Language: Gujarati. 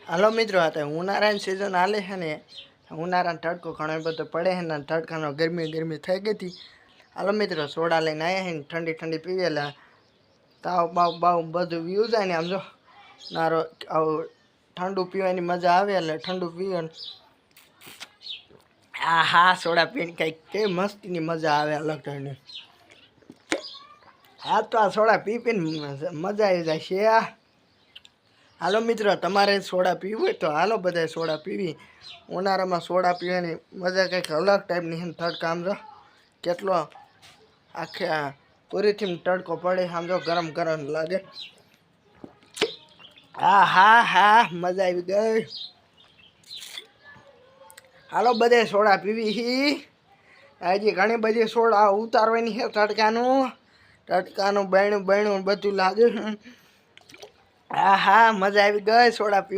હાલો મિત્રો, આ તો ઉનાળાની સિઝન હાલે છે ને, ઉનાળાનો તડકો ઘણો બધો પડે છે ને, તડકાનો ગરમી થઈ ગઈ હતી. હાલો મિત્રો, સોડા લઈને આવ્યા છે ને, ઠંડી ઠંડી પીવેલા તાવ બાવ બધું વ્યૂ જાય ને. આમ જો નારો આવું ઠંડુ પીવાની મજા આવે એટલે ઠંડુ પીવાનું. હા સોડા પીને કંઈક કે મસ્તીની મજા આવે અલગ ઠંડી. હા તો આ સોડા પીને મજા આવી જાય છે. હાલો મિત્રો, તમારે સોડા પીવું હોય તો હાલો બધા સોડા પીવી. ઉનાળામાં સોડા પીવાની મજા કંઈક અલગ ટાઈપની છે. તડકા આમ જો કેટલો આખે પૂરીથી તડકો પડે, આમ જો ગરમ ગરમ લાગે. હા મજા આવી ગઈ. હાલો બધે સોડા પીવી હજી ઘણી બધી સોડા ઉતારવાની છે. તડકાનું બહેણું બધું લાગે. હા મજા આવી ગઈ સોડા પીવી.